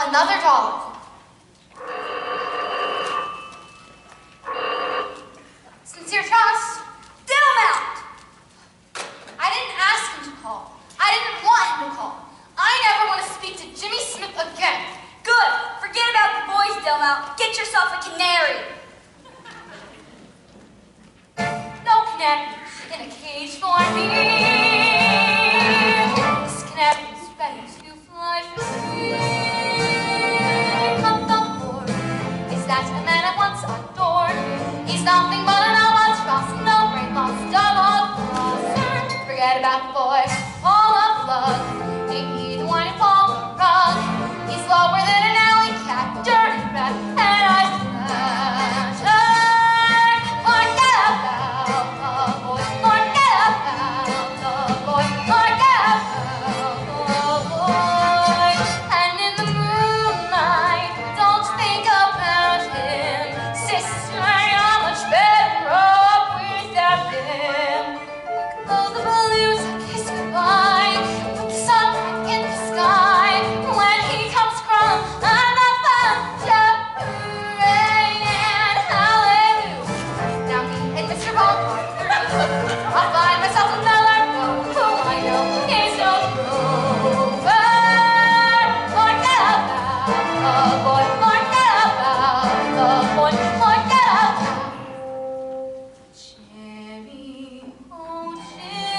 another dollar. Sincere trust. Dim amount. I didn't ask him to call. I didn't want him to call. I never want to speak to Jimmy Smith again. Good. Forget about the boys, Delmount. Get yourself a canary. No canary in a cage for me. This canary is ready to fly free. Come the Lord, is that a man I once adored? He's nothing but an albatross, no brain lost, double crosser. Forget about the boy, all of luck. Ain't he the one who falls the rug? He's lower than an alley cat, dirty rat, and I smash. Forget about the boy, forget about the boy, forget about the boy. And in the moonlight, don't think about him. Sister, you're much better off without him. Oh, the balloons kiss goodbye, put the sunlight in the sky. When he comes crawling, I'm not found. Hooray and hallelujah. Now me and Mr. Ballpark, I'll find myself another boy who I know is no rover. Forget about the boy, forget about the boy, forget about Jimmy, oh Jimmy.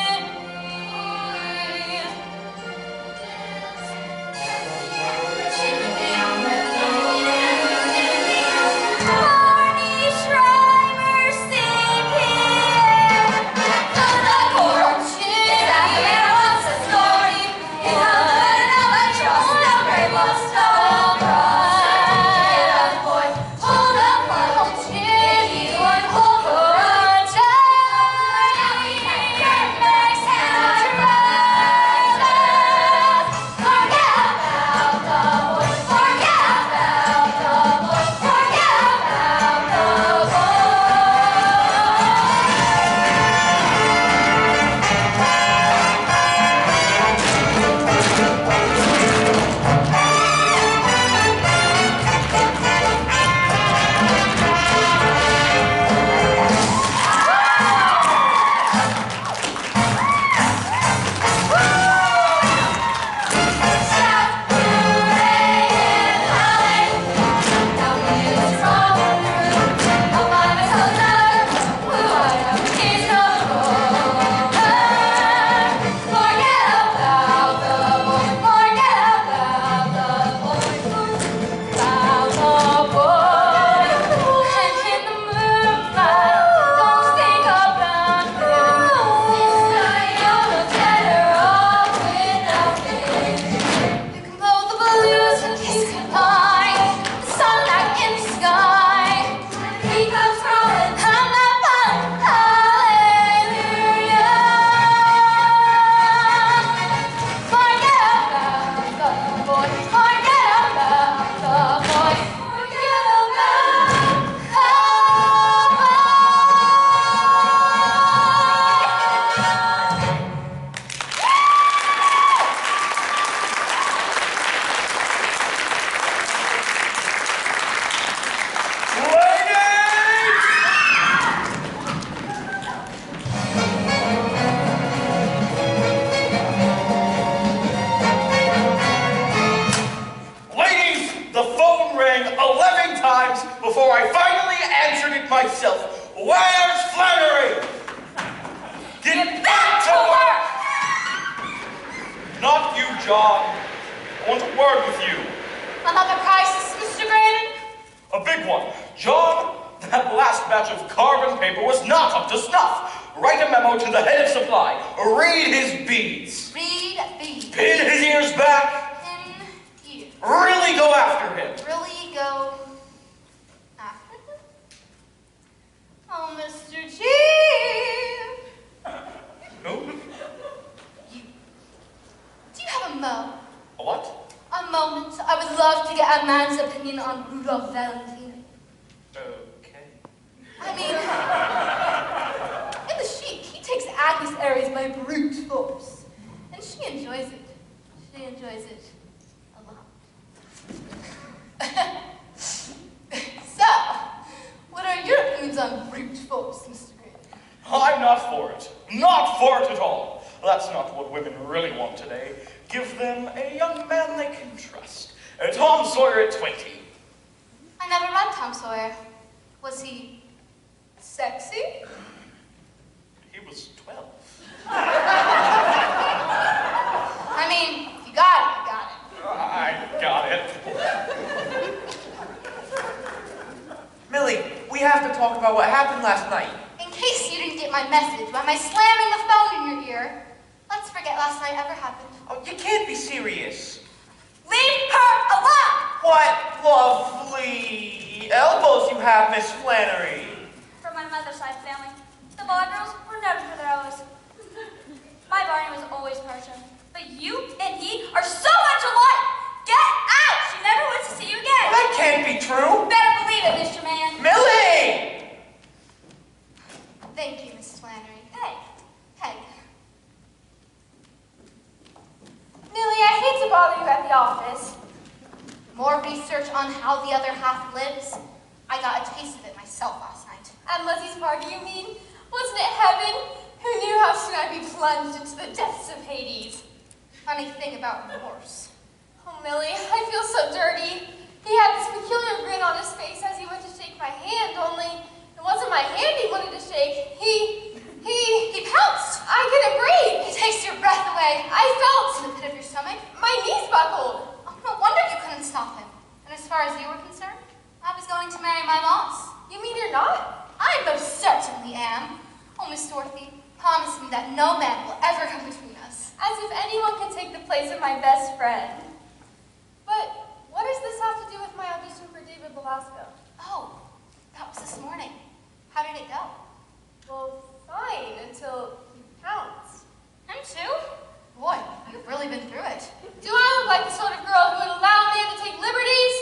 Barney Schreiber singing. The poor Jimmy. There was a story. He had an albatross, no gray lost all right. Boy, hold up my old Jimmy, one hold for a time. Your next hand rises. Forget about the boy, forget about the boy, forget about the boy. Shout hooray and hallelujah. Now here's rolling through. I'll find myself another who I know is no rover. Forget about the boy, forget about the boy, about the boy. And in the moonlight, don't think about him. Sister, you're much better off without him. You can blow the balloons and kiss goodbye. The sunlight in the sky. He comes crawling, I'm not found. Hallelujah. Forget about the boy. Forget about the boy. Forget about the boy. Ladies, the phone rang 11 times before I finally answered it myself. Where's Flannery? Get back to work! Not you, John. I want a word with you. Another crisis, Mr. Graydon? A big one. John, that last batch of carbon paper was not up to snuff. Write a memo to the head of supply. Read his beads. Read these. Pin his ears back. In here. Really go after him. Really go after him? Oh, Mr. G. Who? You. Do you have a mo? A what? A moment. I would love to get a man's opinion on Rudolph Valentine. Okay. I mean, in the Sheik, he takes Agnes Aries by brute force. And she enjoys it. She enjoys it a lot. So, what are your opinions on brute force, Mr. Green? I'm not for it. Not for it at all. That's not what women really want today. Give them a young man they can trust. Tom Sawyer at 20. I never read Tom Sawyer. Was he sexy? He was 12. I mean, if you got it, you got it. I got it. Millie, we have to talk about what happened last night. In case you didn't get my message by my slamming the phone in your ear, let's forget last night ever happened. Oh, you can't be serious. Leave her alone! What lovely elbows you have, Miss Flannery. From my mother's side family, the Bond girls were known for their elbows. My Barney was always Persian, but you and he are so much alike! Get out! She never wants to see you again! That can't be true. Better believe it, Mr. Man. Millie! Thank you, Mrs. Flannery. Hey, Peg. Millie, I hate to bother you at the office. More research on how the other half lives. I got a taste of it myself last night. At Muzzie's party, you mean? Wasn't it heaven? Who knew how soon I'd be plunged into the depths of Hades? Funny thing about remorse. Oh, Millie, I feel so dirty. He had this peculiar grin on his face as he went to shake my hand, only it wasn't my hand he wanted to shake. He pounced. I couldn't breathe. He takes your breath away. I felt In the pit of your stomach. my knees buckled. Oh, no wonder you couldn't stop him. And as far as you were concerned, I was going to marry my boss. You mean you're not? I most certainly am. Oh, Miss Dorothy, promise me that no man will ever come between us. As if anyone could take the place of my best friend. But what does this have to do with my audition for David Belasco? Oh, that was this morning. How did it go? Well, fine, until he pounced. Him too? Boy, you've really been through it. Do I look like the sort of girl who would allow a man to take liberties?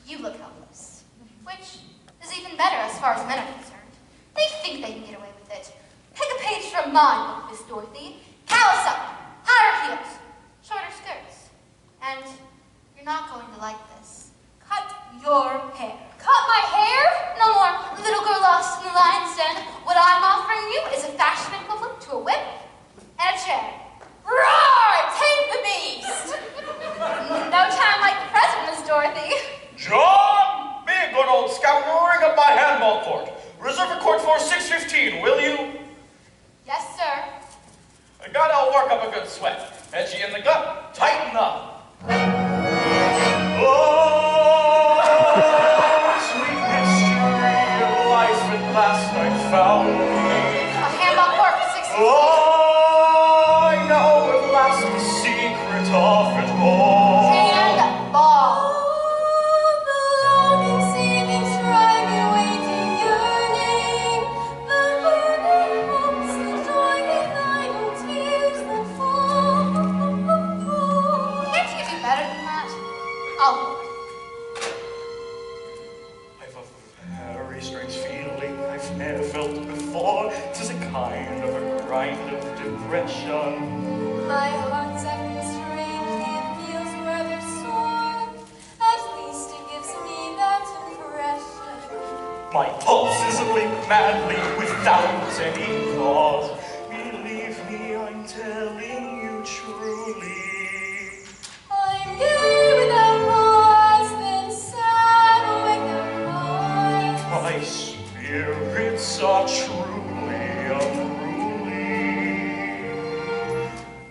You look helpless. Which is even better as far as men are concerned. They think they can get away with it. Take a page from my book, Miss Dorothy. Callus up, higher heels, shorter skirts. And you're not going to like this. Cut your hair. Cut my hair? No more little girl lost in the lion's den. What I'm offering you is a fashion equivalent to a whip and a chair. Roar! Take the beast! No time like the present, Miss Dorothy. John, be a good old scout and ring up my handball court. Reserve a court for 6:15, will you? Yes, sir. I gotta work up a good sweat. Edgy in the gut, tighten up. Oh, sweet mystery of life at last I found. A handball court for 6. Oh, I know at last the secret of it all. And ball. Can't you do better than that? Oh, I've a very strange feeling I've never felt before. 'Tis a kind of a grind of depression. My heart's acting strangely, it feels rather sore. At least it gives me that impression. My pulse is leaping madly without any cause. Believe me, I'm telling you truly. I'm gay without cause, then sad without cause. My spirits are truly unruly.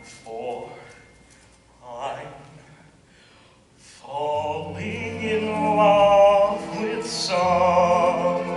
For I'm falling in love with someone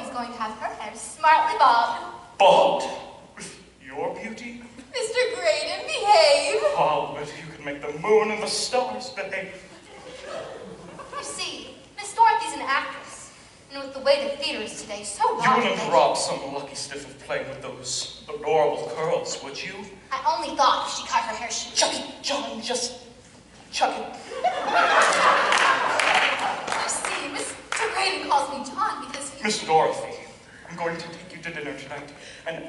Dorothy's going to have her hair smartly bobbed. Bobbed? With your beauty? Mr. Graydon, behave. Oh, but you could make the moon and the stars behave. You see, Miss Dorothy's an actress, and with the way the theater is today, so You large. wouldn't rob some lucky stiff of playing with those adorable curls, would you? I only thought if she cut her hair, she'd Chuck it, John, just chuck it. You see, Mr. Graydon calls me John because he... Miss Dorothy, I'm going to take you to dinner tonight, and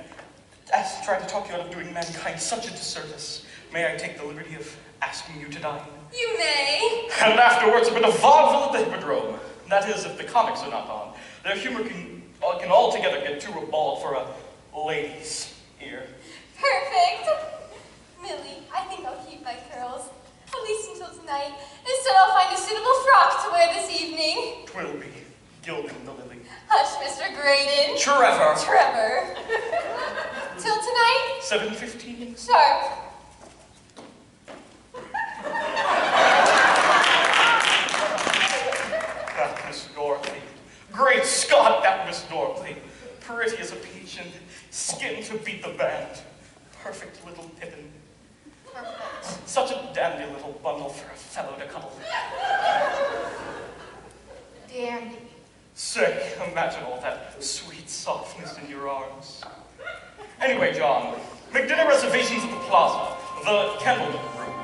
as to try to talk you out of doing mankind such a disservice, may I take the liberty of asking you to dine? You may. And afterwards a bit of vaudeville at the Hippodrome. That is, if the comics are not on. Their humor can altogether get too ribald for a lady's ear. Perfect. Millie, I think I'll keep my curls. At least until tonight. Instead, I'll find a suitable frock to wear this evening. 'Twill be gilding the lily. Hush, Mr. Graydon. Trevor. Till tonight? 7:15. Sharp. That Miss Dorothy. Great Scott, that Miss Dorothy. Pretty as a peach and skin to beat the band. Perfect little Pippin. perfect. Such a dandy little bundle for a fellow to cuddle. Dandy. Say, imagine all that sweet softness in your arms. Anyway, John, make dinner reservations at the plaza, the Candlelit Room.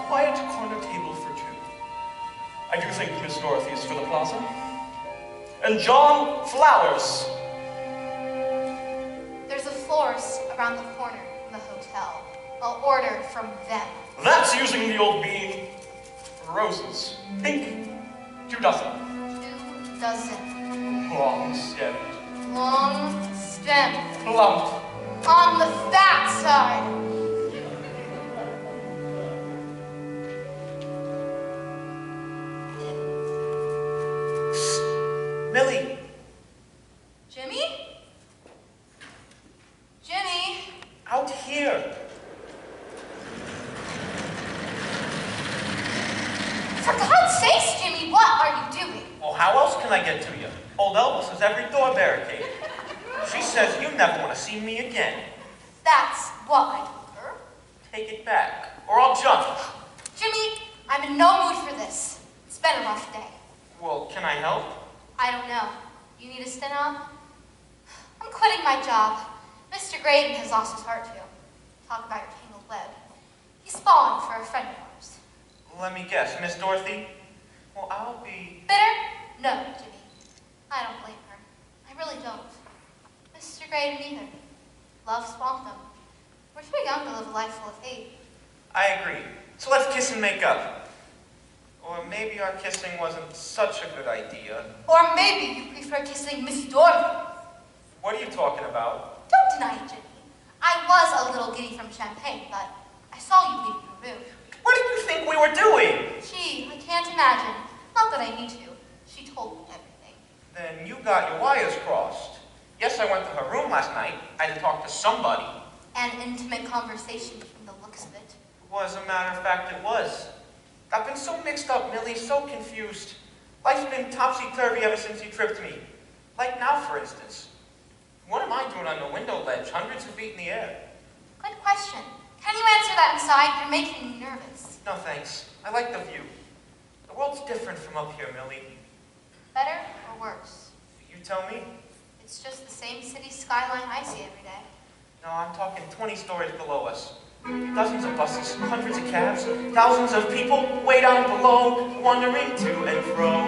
Quiet corner table for two. I do think Miss Dorothy is for the plaza. And John, flowers. There's a florist around the corner in the hotel. I'll order from them. That's using the old bean. Roses. Pink. 2 dozen. 2 dozen. Long stemmed. Long stem. Plump. On the fat side. Millie, Jimmy? Jimmy? out here. For God's sakes, Jimmy, what are you doing? Well, how else can I get to you? Old Elvis has every door barricaded. She says you never want to see me again. That's what I told her. Take it back, or I'll jump. Jimmy, I'm in no mood for this. It's been a rough day. Well, can I help? I don't know. You need a steno? I'm quitting my job. Mr. Graydon has lost his heart too. Talk about your tangled web. He's fallen for a friend of ours. Let me guess, Miss Dorothy? Well, I'll be... Bitter? No, Jimmy. I don't blame her. I really don't. Mr. Graydon either. Love swamped them. We're too young to live a life full of hate. I agree. So let's kiss and make up. Or maybe our kissing wasn't such a good idea. Or maybe you prefer kissing Miss Dorothy. What are you talking about? Don't deny it, Jimmy. I was a little giddy from champagne, but I saw you leaving the room. What did you think we were doing? Gee, I can't imagine. Not that I need to. She told me everything. Then you got your wires crossed. Yes, I went to her room last night. I had to talk to somebody. An intimate conversation from the looks of it. Well, as a matter of fact, it was. I've been so mixed up, Millie, so confused. Life's been topsy-turvy ever since you tripped me. Like now, for instance. What am I doing on the window ledge, hundreds of feet in the air? Good question. Can you answer that inside? You're making me nervous. No, thanks. I like the view. The world's different from up here, Millie. Better or worse? You tell me. It's just the same city skyline I see every day. No, I'm talking 20 stories below us. Dozens of buses, hundreds of cabs, thousands of people way down below, wandering to and fro.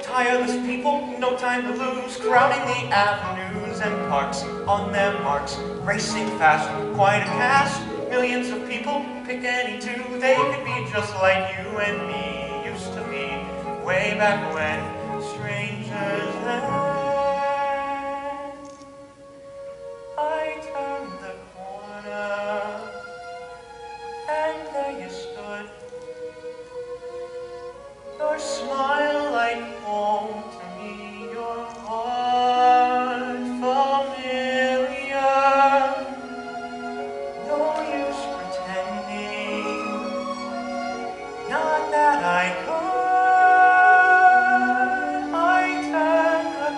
Tireless people, no time to lose, crowding the avenues and parks on their marks, racing fast, quite a cast. Millions of people, pick any two, they could be just like you and me used to be, way back when, strangers then. I turned the corner, and there you stood. Your smile like home to me, your heart familiar. No use pretending, not that I could. I turned the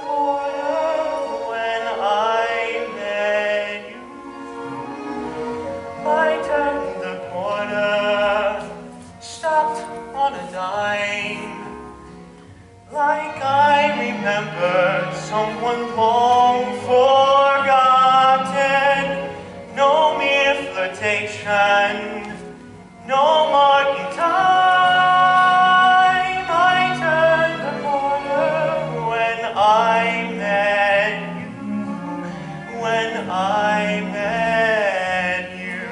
forgotten, no mere flirtation, no marking time. I turned the corner when I met you, when I met you.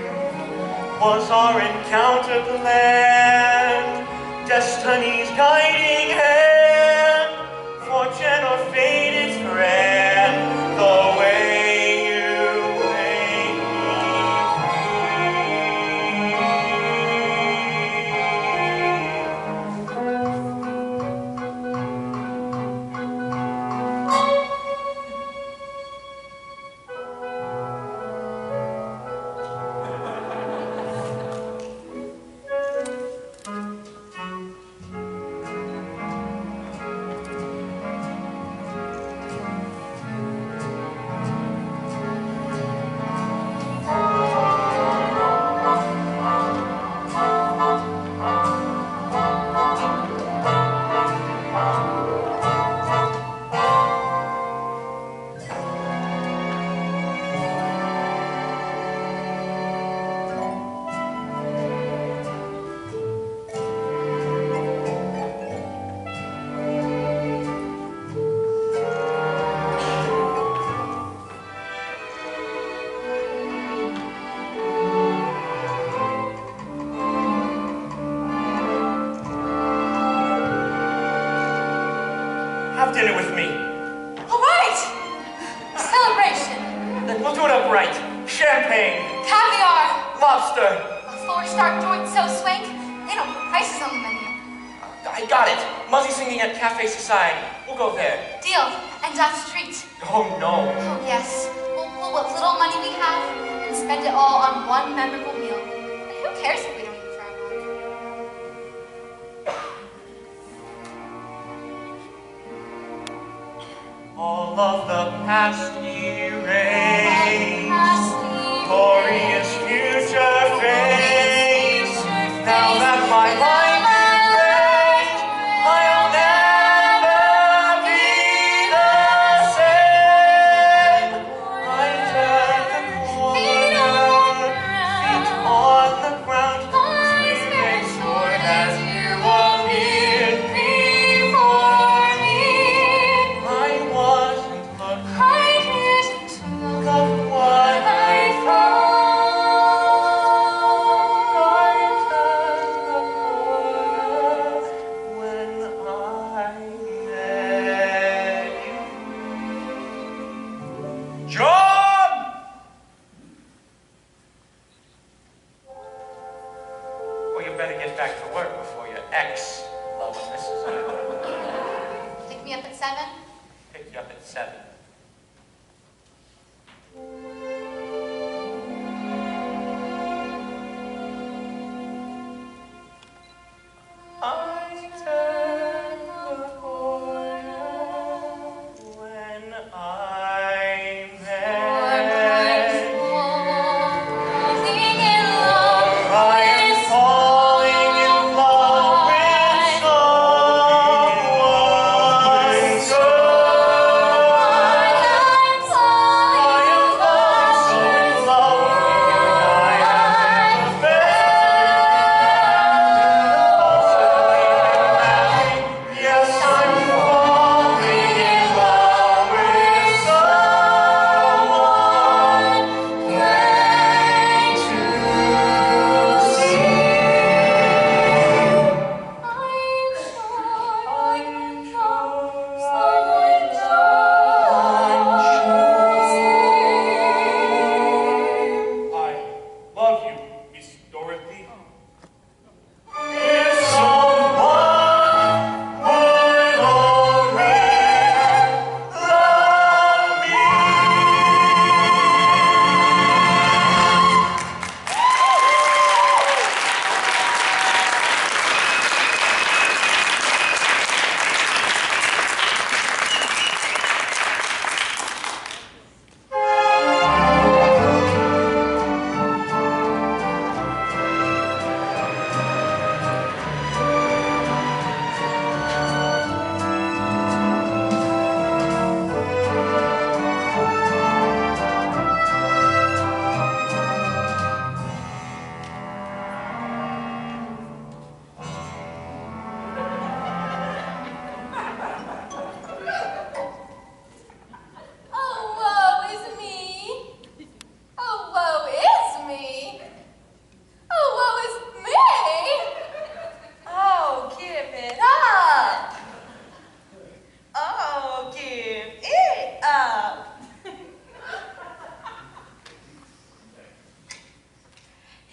Was our encounter planned, destiny's guiding hand, fortune or fate is grand, the way you make me have dinner with me. All right. Celebration. Then we'll do it up right. Champagne, Caviar. lobster. A 4-star joint so swank, they don't put prices on the menu. I got it. Muzzy singing at Cafe Society. We'll go there. Deal. And Dot's treat. Oh no. Oh, yes. We'll pull what little money we have and spend it all on one memorable meal. And who cares if we don't eat for a month? All of the past erased, glorious future face. Now that my life is raised, I'll never be the same. I turn the corner, feet on the ground, please make sure that you appeared before me. I wasn't looking. I didn't Look at what I found. I turned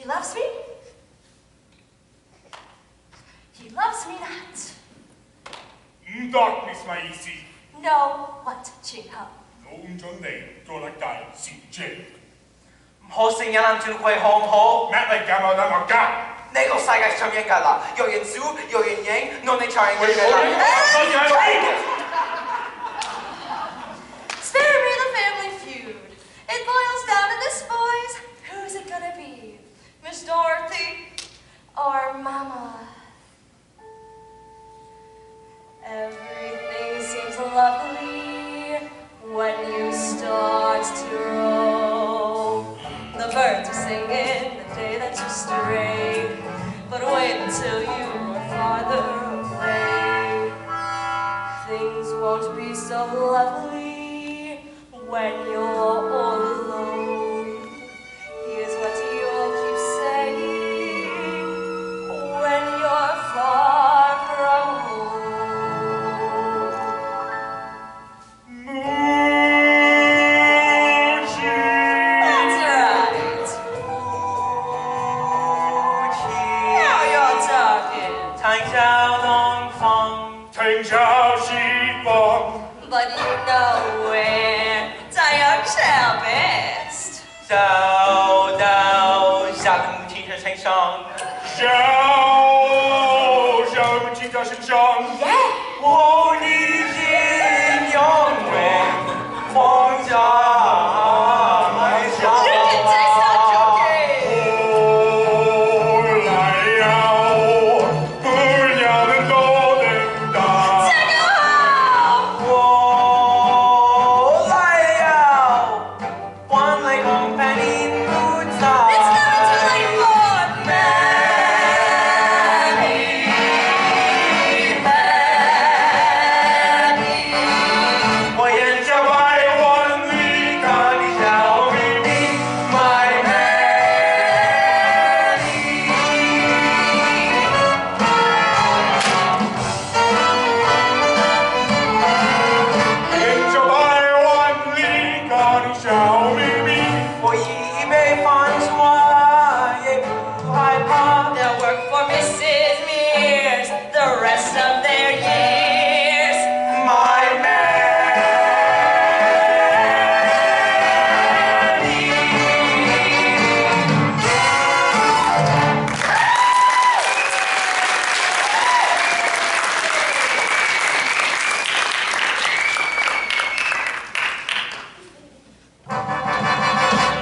He loves me? He loves me not. Darkness, my easy. No, what, Ching-ho? 노음 전 내일 돌아갈 시제. 唔可成日諗住佢好唔好？ 乜嚟㗎？我得我㗎。呢個世界上應該啦，有人笑，有人影，我哋唱嘅啦。Spare me the family feud. It boils down to this, boys. Who's it gonna be? Miss Dorothy or Mama? Everything seems lovely when you start to roam. The birds are singing the day that you stray, but wait until you are farther away. Things won't be so lovely when you're all alone. Here's what you'll keep saying when you're far from home. That's right. Now you're talking. 聽朝東風，聽朝西風， But you know where Diane shall best. 走到下個母親節慶上，小母親節慶上，我已經永遠放在家。 You can taste that cookie. 我來了，不要人都等待。 Take it home. 我來了，換來公陪你不在。 It's never too late for Maggie. 我沿着百万里看你笑眯眯，My Maggie。 沿着百萬里看你笑眯眯。 我已被犯錯，也不害怕。 They'll work for Mrs. Mears the rest of their years. My Maggie。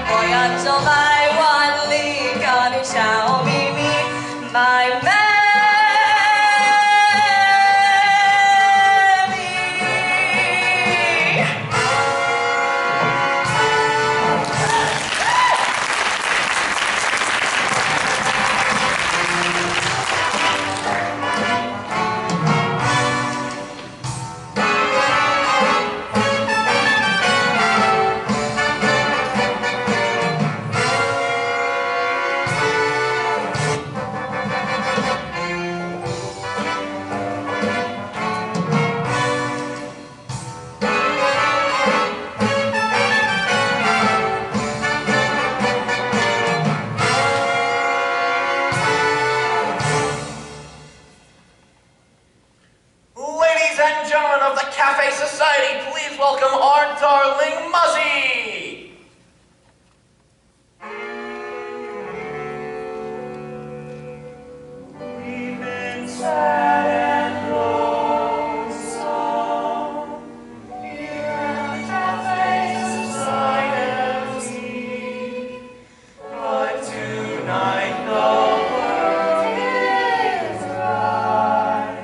我要走百万里，看你笑眯眯，My Maggie。 Ladies and gentlemen of the Cafe Society, please welcome our darling Muzzy. We've been sad and lonesome here at Cafe Society, but tonight the world is bright.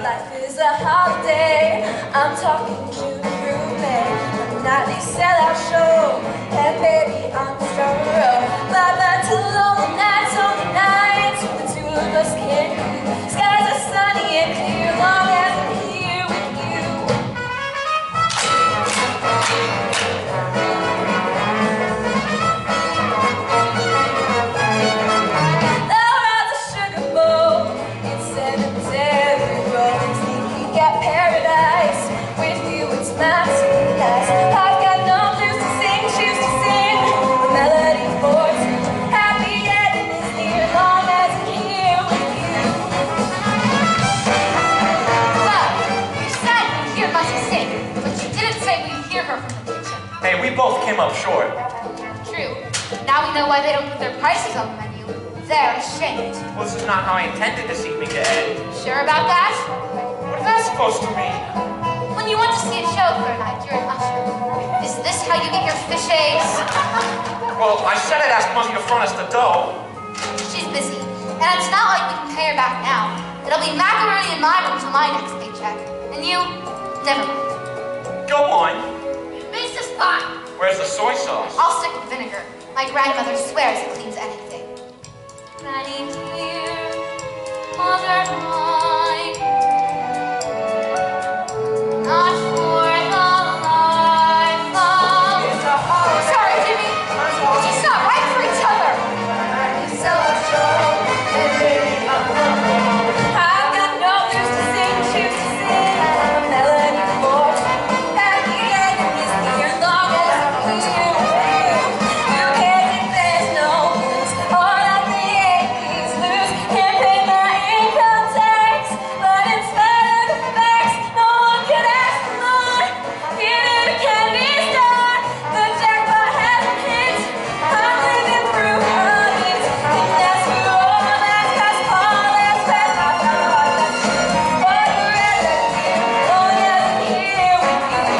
Life is a holiday. I'm talking to the roommate. One nightly sellout show, and baby I'm thorough. Bye bye to lonely nights, only nights when the two of us can be. Skies are sunny and clear, long as I'm here with you. we both came up short. True. Now we know why they don't put their prices on the menu. They're ashamed. Well, this is not how I intended this evening to end. Sure about that? What is that supposed to mean? When you want to see a show for a night, you're an usher. Is this how you get your fish eggs? Well, I said I'd ask Muzzy to front us the dough. She's busy, and it's not like we can pay her back now. It'll be macaroni in my room till my next paycheck. And you, never mind. Go on. This is fine. Where's the soy sauce? I'll stick with vinegar. My grandmother swears it cleans anything. Granny dear, mother mine, not for the life of... Sorry, Jimmy. She's not right for each other. I've got no news to sing, choose to sing a melody for. That the end is near, long as I'm here with you. You can't think there's no blues, or that the Yankees lose. Can't pay my income tax, but in spite of the facts, no one can ask for more. Here in a candy store, the jackpot hasn't hit. I'm living through it, and that's for all that has all that's been my heart. But the rest of you, long as I'm here with you.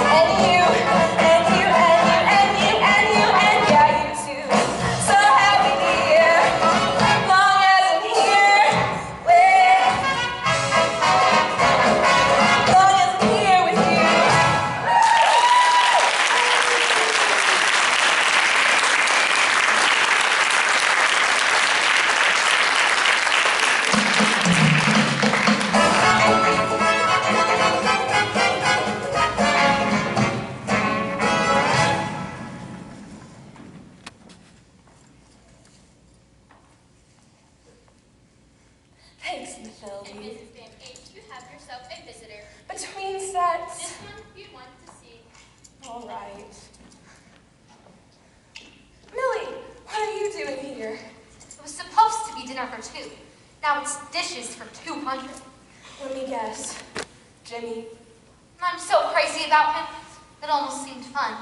And you, and you, and you, and you, and you, and yeah, you too. So happy dear, long as I'm here with, long as I'm here with you. Thanks, And Mathilde. Mrs. Van H., you have yourself a visitor. Between sets. This one you want to see. All right. Millie, what are you doing here? It was supposed to be dinner for 2. Now it's dishes for 200. Let me guess. Jimmy. I'm so crazy about him, it almost seemed fun.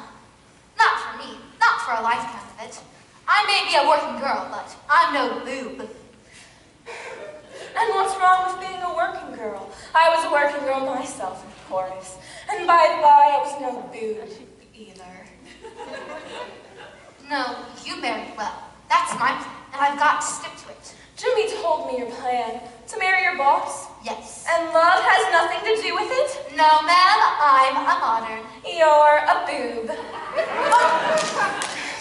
Not for me, not for a lifetime of it. I may be a working girl, but I'm no boob. And what's wrong with being a working girl? I was a working girl myself, of course. And by the by, I was no boob either. No, you married well. That's my plan, and I've got to stick to it. Jimmy told me your plan. To marry your boss? Yes. And love has nothing to do with it? No, ma'am, I'm a modern. You're a boob.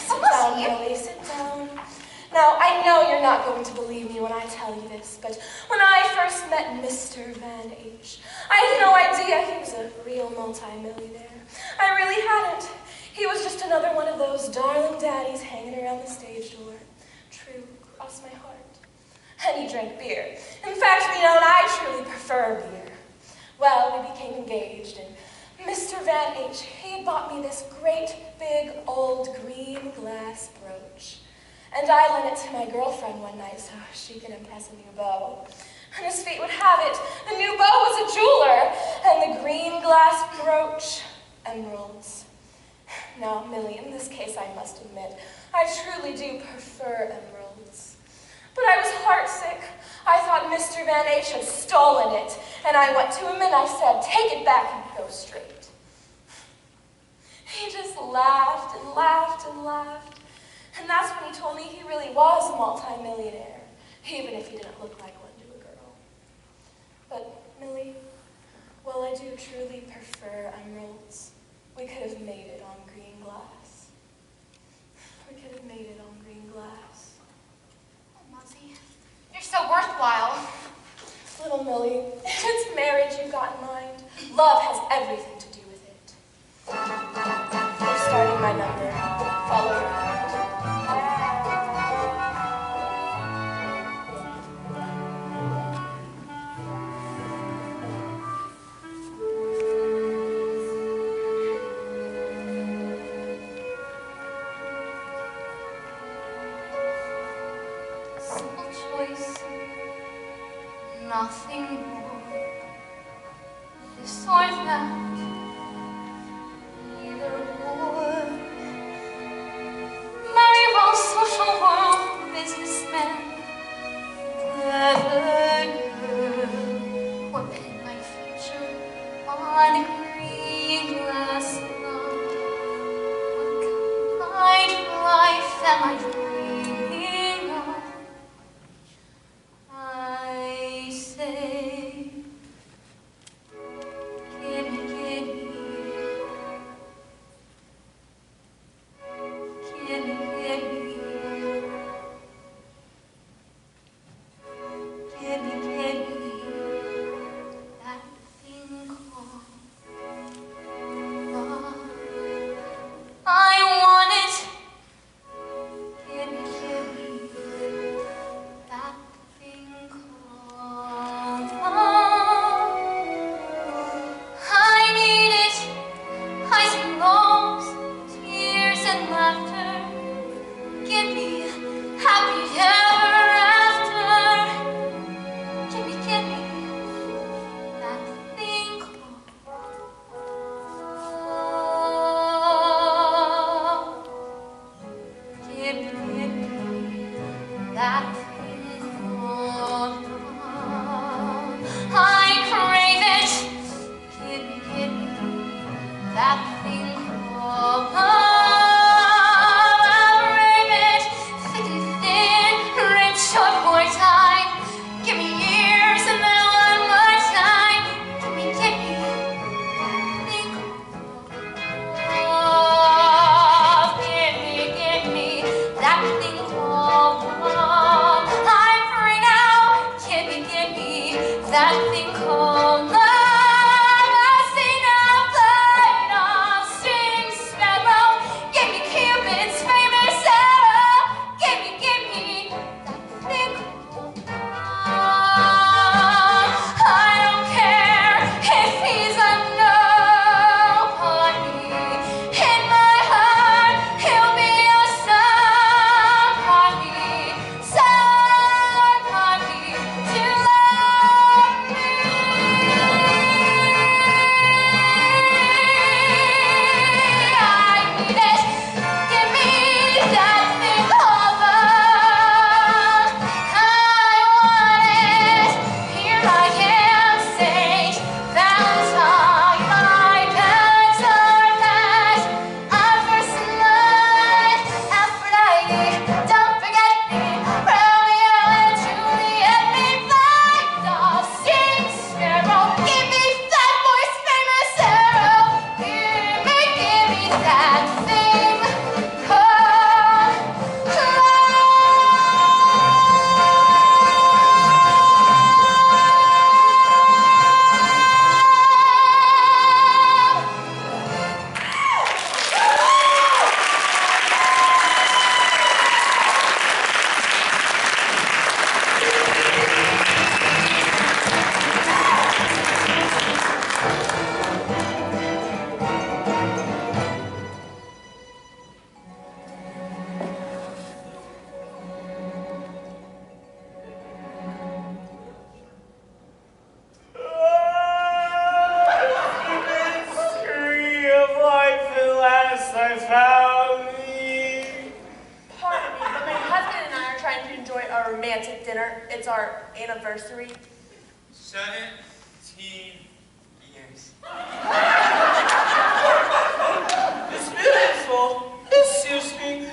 Sit down, Lucy. Millie, sit down. Now, I know you're not going to believe me when I tell you this, but when I first met Mr. Van H., I had no idea he was a real multi-millionaire. I really hadn't. He was just another one of those darling daddies hanging around the stage door. True, cross my heart. And he drank beer. In fact, you know, I truly prefer beer. Well, we became engaged, and Mr. Van H., he had bought me this great, big, old green glass brooch. And I lent it to my girlfriend one night so she could impress a new beau. And as fate would have it, the new beau was a jeweler, and the green glass brooch, emeralds. Now, Millie, in this case, I must admit, I truly do prefer emeralds. But I was heartsick. I thought Mr. Van H. had stolen it, and I went to him and I said, take it back and go straight. He just laughed and laughed and laughed. And that's when he told me he really was a multi-millionaire, even if he didn't look like one to a girl. But, Millie, while I do truly prefer emeralds, we could have made it on green glass. We could have made it on green glass. Oh, Muzzy, you're so worthwhile. Little Millie, if it's marriage you've got in mind, love has everything to do with it. You're starting my number. Follow your heart. Simple choice, nothing more. This or that, either or. girl, or pin my future on a green glass lawn. What kind of life am I dreaming of? I say, give me, give me, give me, give me. Give me, that thing called love. I want it. Give me, that thing called love. I need it. Highs and lows, tears and laughter. Give me happy ever after. Give me, that thing called love. Give me, that thing called love. I crave it. Give me, that thing called love. I crave it. Thick and thin, rich or poor time. Give me years and then one more time. Give me, that thing called love. Give me, that thing called love. I'm free now. Give me, that thing called love. I sing out loud, I'll sing sparrow. Give me Cupid's famous arrow. Give me, that thing called love. I don't care if he's a nobody. In my heart, he'll be a somebody to love me. I need it. Give me that thing called love. I want it. Here I am, Saint Valentine. My bags are packed. Our first night, Aphrodite. Don't forget me. Romeo and Juliet. Me fight off, sing sparrow. Give me that voice famous arrow. Give me that thing called Mystery of life at last I found thee. Pardon me, but my husband and I are trying to enjoy our romantic dinner. It's our anniversary. 17 years. It's beautiful. Excuse me.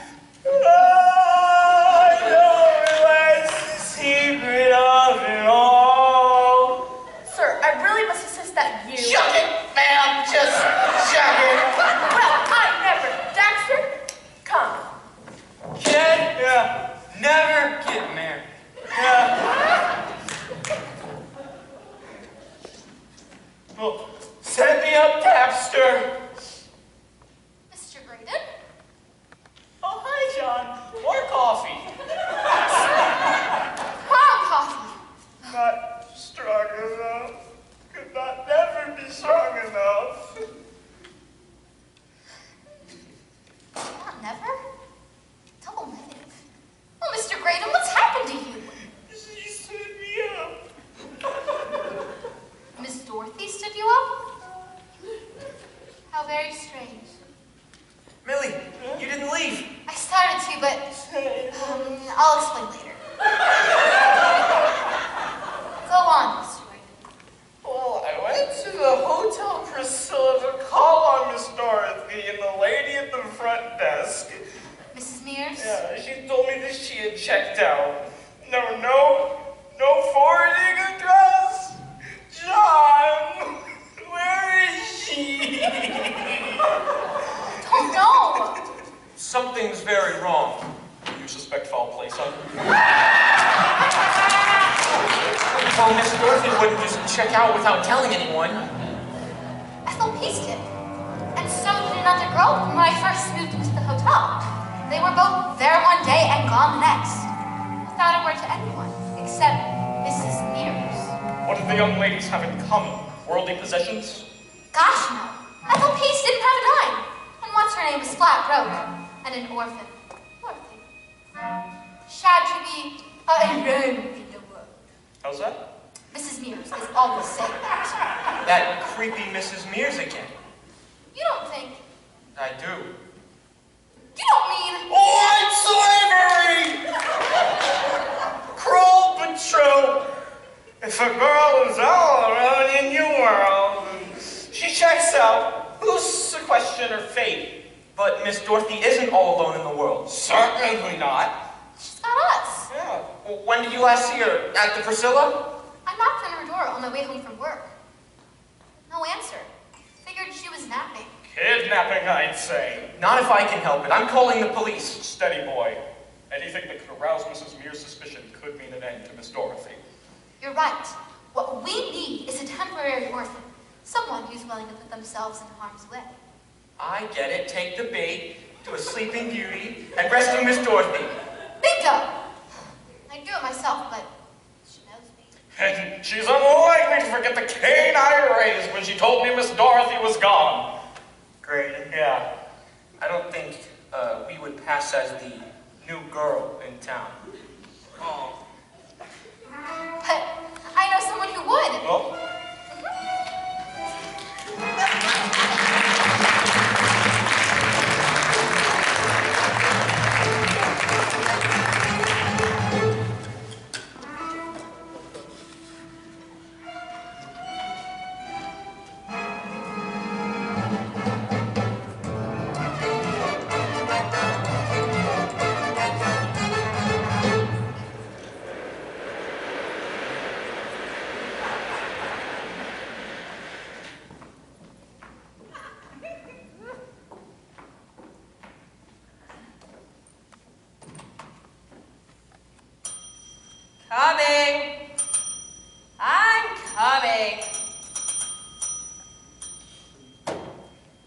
I don't realize the secret of it all. Sir, I really must insist that you... Shut it, ma'am. Just shut it. Well, I never. Dexter, come. Kid? Yeah. Never get married. Yeah. Well, set me up, Tapster. Mr. Graydon? Oh, hi, John. More coffee. Brown coffee. Not strong enough. Could not never be strong enough. Not never? Double negative. Oh, Mr. Graydon, what's happened to you? She stood me up. Miss Dorothy stood you up? How very strange. Millie, you didn't leave. I started to, but I'll explain later. front desk. Mrs. Mears? Yeah, she told me that she had checked out. No forwarding address. John, where is she? Oh no! Something's very wrong. You suspect foul play, son? Well, Miss Dorothy wouldn't just check out without telling anyone. Ethel pieced it. And so did another girl when I first moved into the hotel. They were both there one day and gone the next. Without a word to anyone, except Mrs. Mears. What did the young ladies have in common? Worldly possessions? Gosh, no. Ethel Peace didn't have a dime. And once her name was flat broke. And an orphan. Dorothy. Sad to be alone in the world. How's that? Mrs. Mears is always saying that. That creepy Mrs. Mears again. You don't think... I do. You don't mean... White slavery! Cruel but true. If a girl is all alone in your world, she checks out. Who's to question her fate? But Miss Dorothy isn't all alone in the world. Certainly not. She's got us. Yeah. Well, when did you last see her? At the Priscilla? I knocked on her door on my way home from work. No answer. Figured she was napping. Kidnapping, I'd say. Not if I can help it. I'm calling the police. Steady, boy. Anything that could arouse Mrs. Mears' suspicion could mean an end to Miss Dorothy. You're right. What we need is a temporary orphan. Someone who's willing to put themselves in harm's way. I get it. Take the bait to a sleeping beauty and rescue Miss Dorothy. Bingo! I'd do it myself, but she knows me. And she's unlikely to forget the cane I raised when she told me Miss Dorothy was gone. Great. Yeah. I don't think we would pass as the new girl in town. Oh. But I know someone who would. Well, Coming. I'm coming.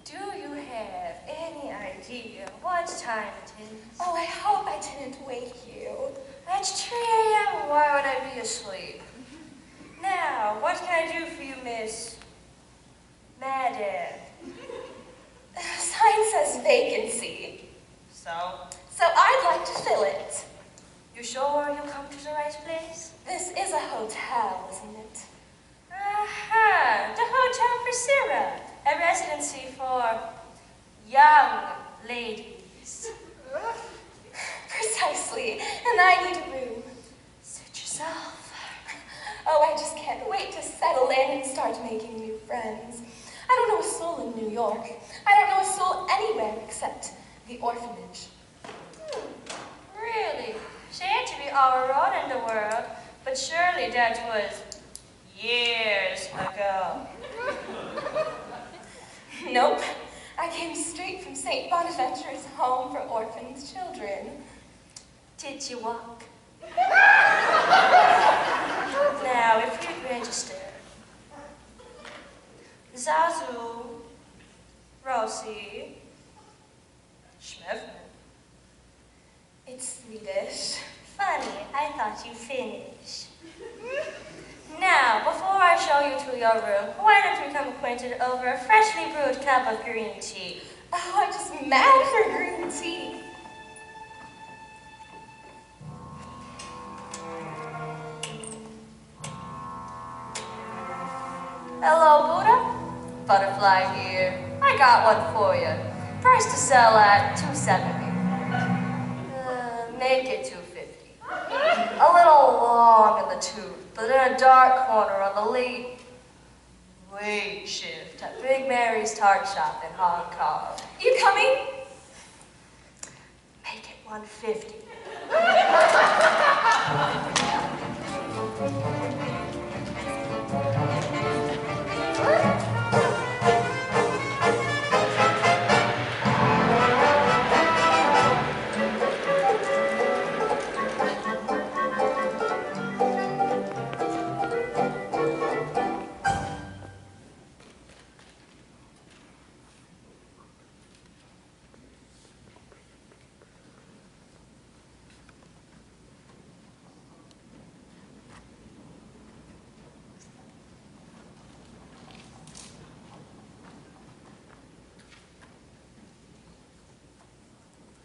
Do you have any idea what time it is? Oh, I hope I didn't wake you. It's 3 a.m. Why would I be asleep? Now, what can I do for you, Miss Madam? The sign says vacancy, So, I'd like to fill it. you sure you'll come to the right place? This is a hotel, isn't it? Aha, the Hotel Priscilla, a residency for young ladies. Precisely, and I need a room. Suit yourself. Oh, I just can't wait to settle in and start making new friends. I don't know a soul in New York. I don't know a soul anywhere except the orphanage. Really? She ain't to be all alone in the world, but surely that was years ago. Nope. I came straight from St. Bonaventure's home for orphaned children. Did you walk? Now, if you'd register. Zazu, Rosie, Schmevman. It's Swedish. Funny, I thought you finished. Now, before I show you to your room, why don't we become acquainted over a freshly brewed cup of green tea? Oh, I'm just mad for green tea. Hello, Buddha. Butterfly here. I got one for you. Price to sell at $270. Make it $250. A little long in the tooth, but in a dark corner on the late shift at Big Mary's Tart Shop in Hong Kong. You coming? 150.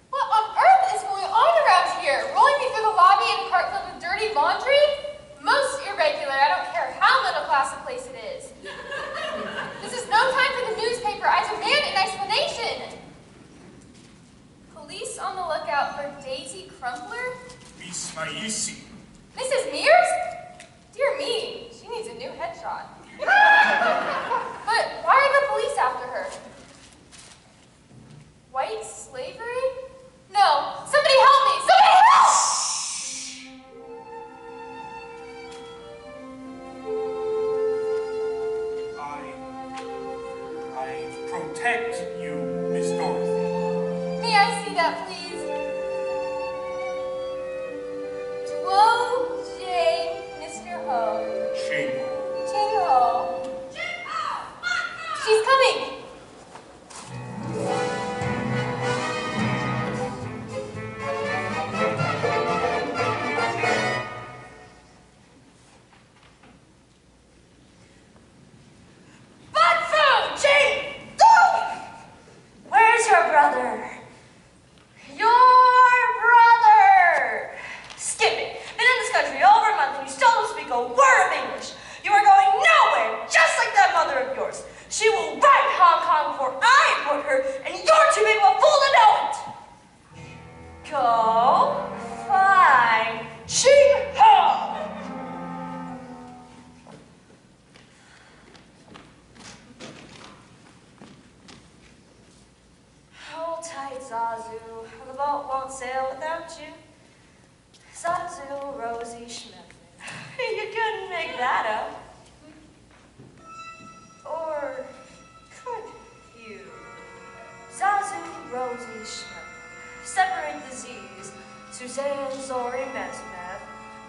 What on earth is going on around here? Rolling me through the lobby in a cart filled with dirty laundry? Most irregular. I don't care how middle class a place it is. This is no time for the newspaper. I demand an explanation. Police on the lookout for Daisy Crumpler? Miss Maisi. Mrs. Mears? Dear me, she needs a new headshot. But why are the police after her? White slavery? No, somebody help me! Somebody help! I protect you, Miss Dorothy. May I see that, please? Dwo J. Mr. Ho. Shame. Ching Ho. She's coming! Where's your brother? Your brother! Skip it. Been in this country over a month and you still don't speak a word of English. You are going nowhere, just like that mother of yours. She will write Hong Kong before I import her, and you're too big of a fool to know it. Go. Fine. Ching Ho! Hold tight, Zazu. The boat won't sail without you. Zazu, Rosie, Schmidt. You couldn't make that up. Or could you? Zazu, Rosie, Schmidt. Separate the Z's. Suzanne, Zori, Mesmev.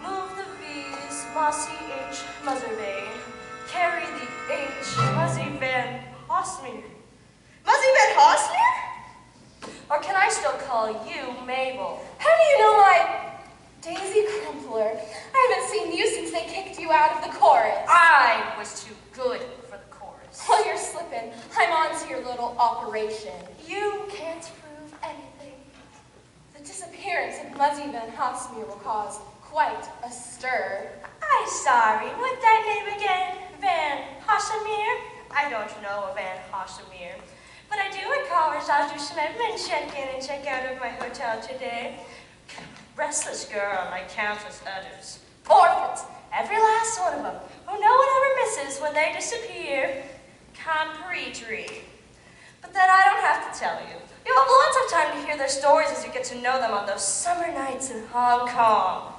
Move the V's. Mossy H. Muzzerbain. Carry the H. Muzzy Van Hosmer. Muzzy Van Hosmer? Or can I still call you Mabel? How do you know my Daisy Crumpler? I haven't seen you since they kicked you out of the chorus. I was too good for the chorus. Well, you're slipping. I'm on to your little operation. You can't prove anything. The disappearance of Muzzy Van Hosmer will cause quite a stir. I'm sorry, what's that name again? Van Hosmer? I don't know a Van Hosmer. But I do recall Zazu Schmedman check in and check out of my hotel today. Restless girl like countless others. Orphans, every last one of them, who no one ever misses when they disappear. Compretry. But then I don't have to tell you. You have lots of time to hear their stories as you get to know them on those summer nights in Hong Kong.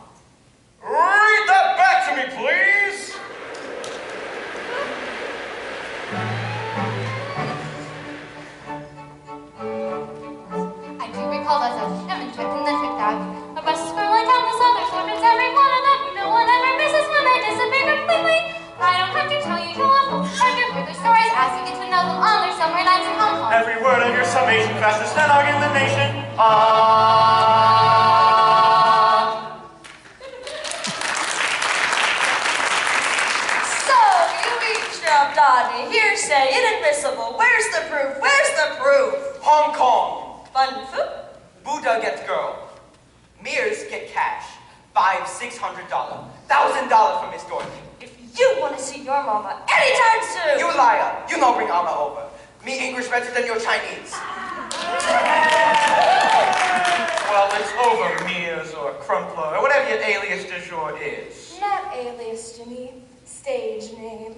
Read that back to me, please! I do recall us as Shem and tricked and then tricked out. A restless girl like countless others, orphans every one of them. No one ever misses when they disappear completely. I don't have to tell you to love them. I can hear their stories as you get to know them on their summer nights in Hong Kong. Every word of your summation, fastest analog in the nation. So, you eavesdropped on me, hearsay, inadmissible. Where's the proof? Where's the proof? Hong Kong. Fun food? Buddha gets girl. Mears get cash. $500, $600, $1,000 for Miss Dorothy. If you want to see your mama anytime soon. You liar. You know bring Alma over. Me English better than your Chinese. Well, it's over, Mears or Crumpler, or whatever your alias du jour is. Not alias, Jimmy. Stage name.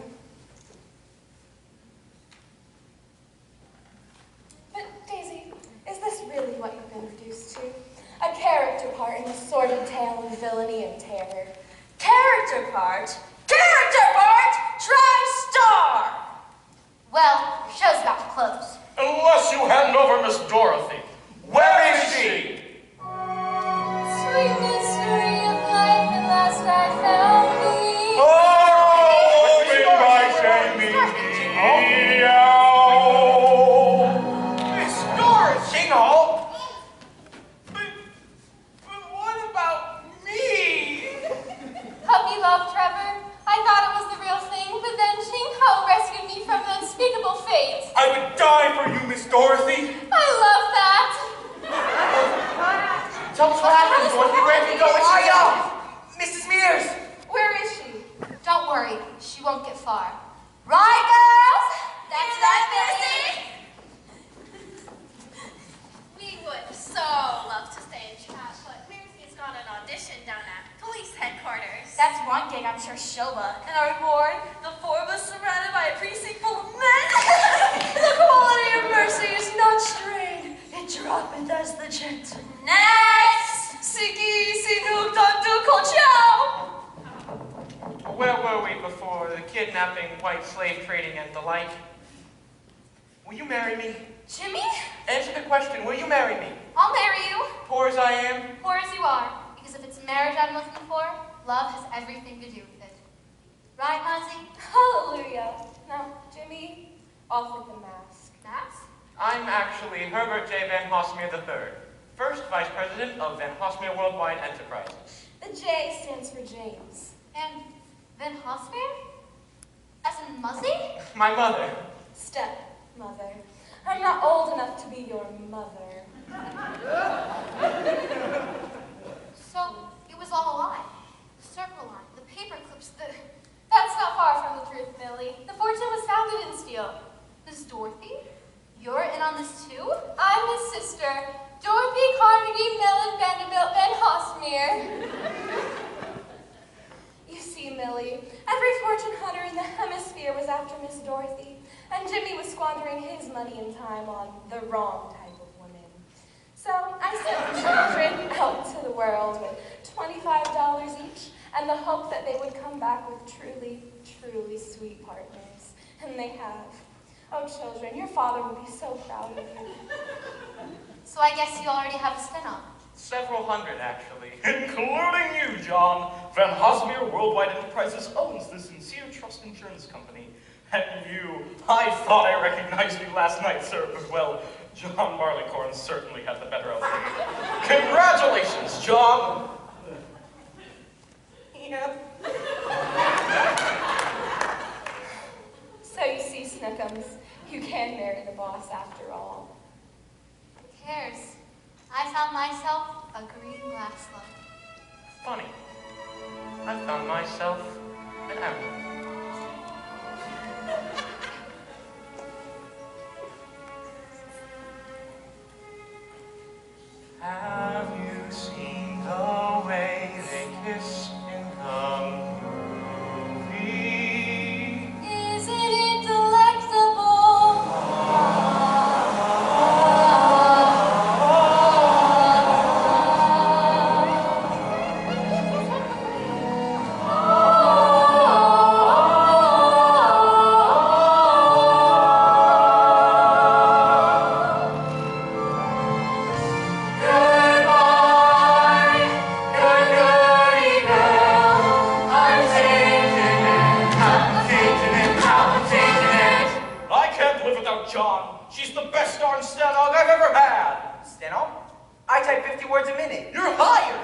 But, Daisy, is this really what you've been reduced to? A character part in the sordid tale of villainy and terror. Character part? Character part! Try star! Well, show's about to close. Unless you hand over Miss Dorothy. Where is she? Sweet mystery of life, at last I found thee. Oh, be my shaming. Miss Dorothy, no. But what about me? Puppy love, Trevor. I thought it was the real thing, but then Ching Ho rescued me from an unspeakable fate. I would die for you, Miss Dorothy. I love that. Tell us what happened, Dorothy. Where'd you go? Where'd you go? Mrs. Mears. Where is she? Don't worry, she won't get far. Right, girls? That's right, Millie. We would so love to stay and chat, but Mary's got an audition down at police headquarters. That's one gig I'm sure she'll love. And our reward, the four of us surrounded by a precinct full of men. The quality of mercy is not strained. It droppeth as the gentle. Next! Siki sinuk dandu kochao! Where were we before the kidnapping, white slave trading, and the like? Will you marry me? Jimmy? Answer the question. Will you marry me? I'll marry you. Poor as I am? Poor as you are. Because if it's marriage I'm looking for, love has everything to do with it. Right, Muzzy? Hallelujah. Now, Jimmy, off with the mask. Max? I'm actually Herbert J. Van Hosmeer III, first Vice President of Van Hosmeer Worldwide Enterprises. The J stands for James. And Van Hosmeer? As in Muzzy? My mother. Stepmother. I'm not old enough to be your mother. So, it was all a lie. The circle line, the paper clips, That's not far from the truth, Millie. The fortune was founded in steel. Miss Dorothy? You're in on this too? I'm his sister, Dorothy Carnegie Mellon Vanderbilt Van Hosmeer. You see, Millie, every fortune hunter in the hemisphere was after Miss Dorothy, and Jimmy was squandering his money and time on the wrong type of women. So I sent the children out to the world with $25 each, and the hope that they would come back with truly, truly sweet partners. And they have. Oh, children, your father will be so proud of you. So I guess you already have a spin-off. Several hundred, actually. Including you, John. Van Hosmeer Worldwide Enterprises owns the Sincere Trust Insurance Company. And you, I thought I recognized you last night, sir, but well, John Barleycorn certainly had the better of me. Congratulations, John. Yeah. So you see, Snookums, you can marry the boss after all. Who cares? I found myself a green glass slug. Funny. I found myself an emerald. Have you seen the way they kiss in the movie? Isn't it delectable? I can't live without John. She's the best darn steno I've ever had. Steno? I type 50 words a minute. You're hired.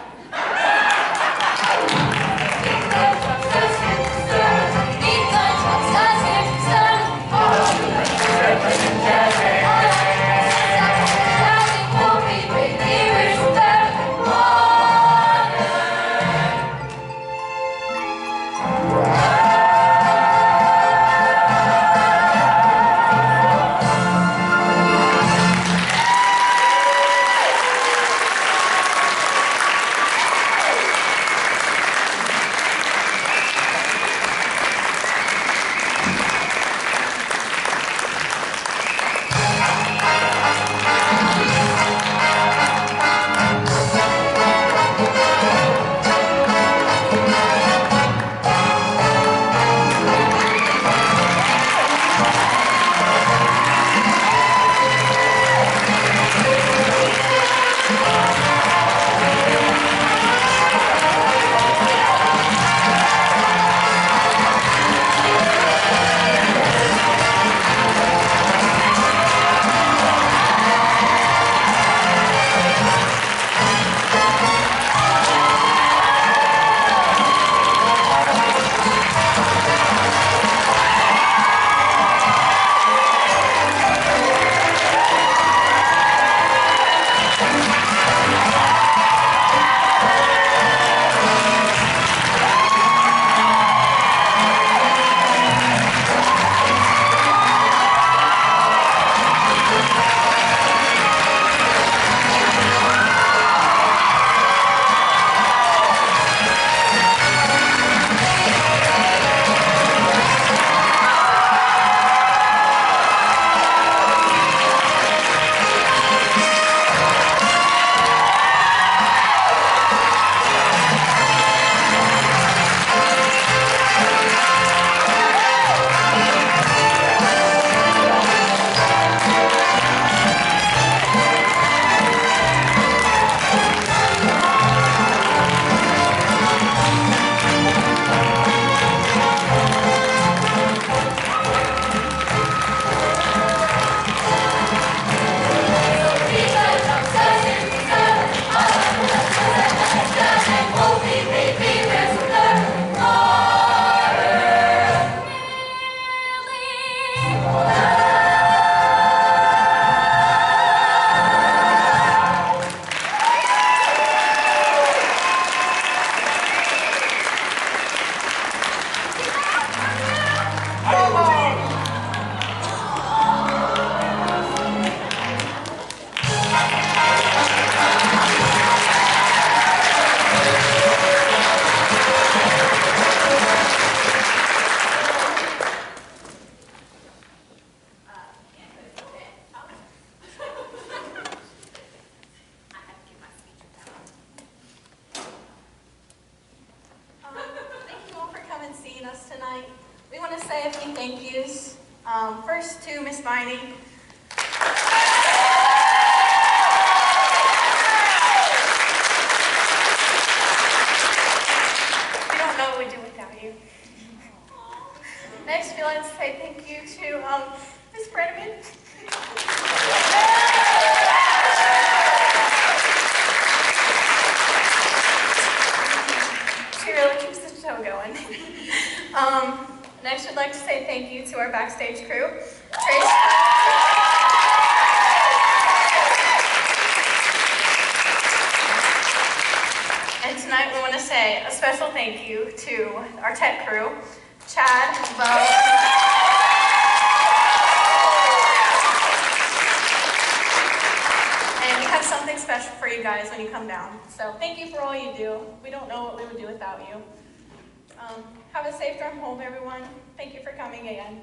tonight. We want to say a few thank yous. First to Miss Viney. We don't know what we'd do without you. Next, we'd like to say thank you to Miss Brenneman. She really keeps the show going. Next, we'd like to say thank you to our backstage crew. Trace. And tonight we want to say a special thank you to our tech crew, Chad, Bo. And we have something special for you guys when you come down. So thank you for all you do. We don't know what we would do without you. Have a safe drive home, everyone. Thank you for coming again.